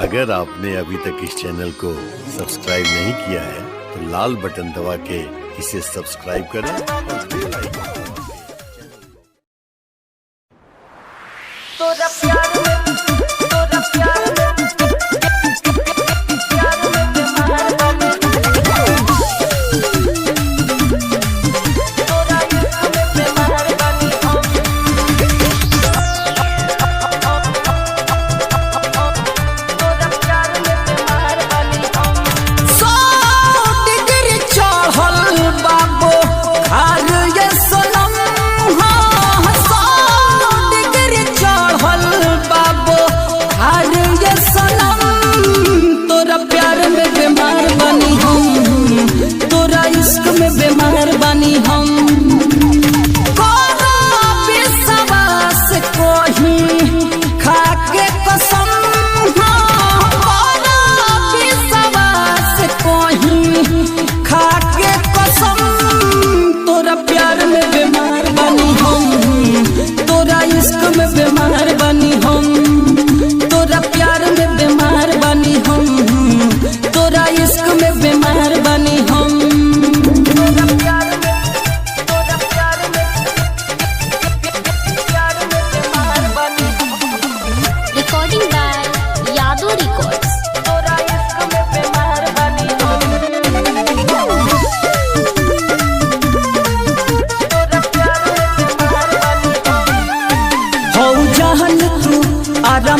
अगर आपने अभी तक इस चैनल को सब्सक्राइब नहीं किया है तो लाल बटन दबा के इसे सब्सक्राइब करें और बेल आइकन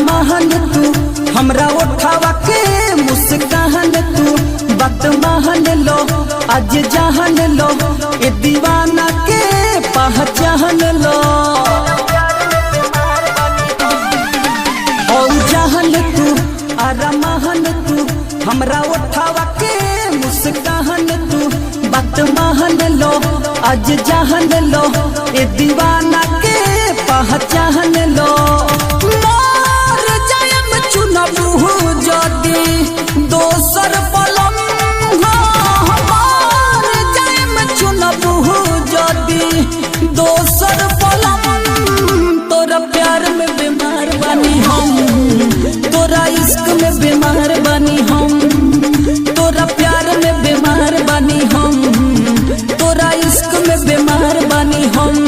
महन तू हमरा उठावा के मुस्कान तू बात महन लो आज जहन लो ए दीवाना के पहचान लो ओ जहन तू आरा महन तू हमरा उठावा के मुस्कान तू बात महन लो आज जहन लो ए दीवाना के पहचान लो जदी दोसर पलम हमार जाम चुनबू जदी दोसर पलम तोरा प्यार में बीमार बानी हम तोरा इश्क में बीमार बानी हम तोरा प्यार में बीमार बानी हम तोरा इश्क में बीमार बानी हम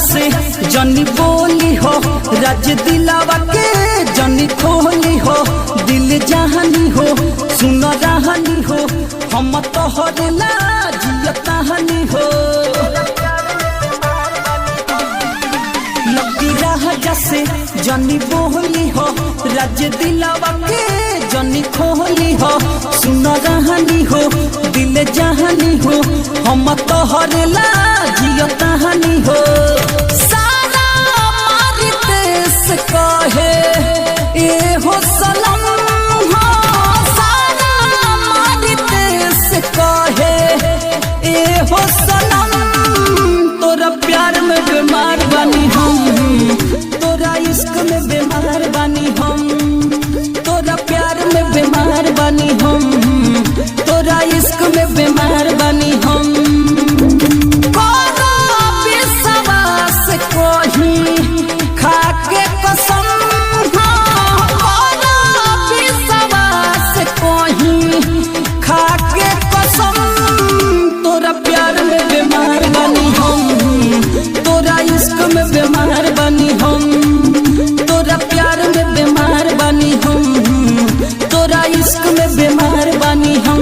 से जनी बोली हो राज दिलावा के जनी खोली हो दिल जहानी हो सुन रहानी हो हम तोहर जियतानी हो लगी राजा से जनी बोली हो राज दिलावा के जनी खोली हो सुन रहानी हो दिल जहानी हो हम तोहर जियतानी हो कहे ए हो सनम सारा मारी देश कहे ए हो सनम तोरा प्यार में बीमार बानी हम तोरा इश्क में बीमार बानी हम तोरा प्यार में बीमार बानी हम तोरा इश्क में बीमार बानी हम बीमार बानी हम तोरा प्यार में बीमार बानी हम तोरा इश्क में बीमार बानी हम।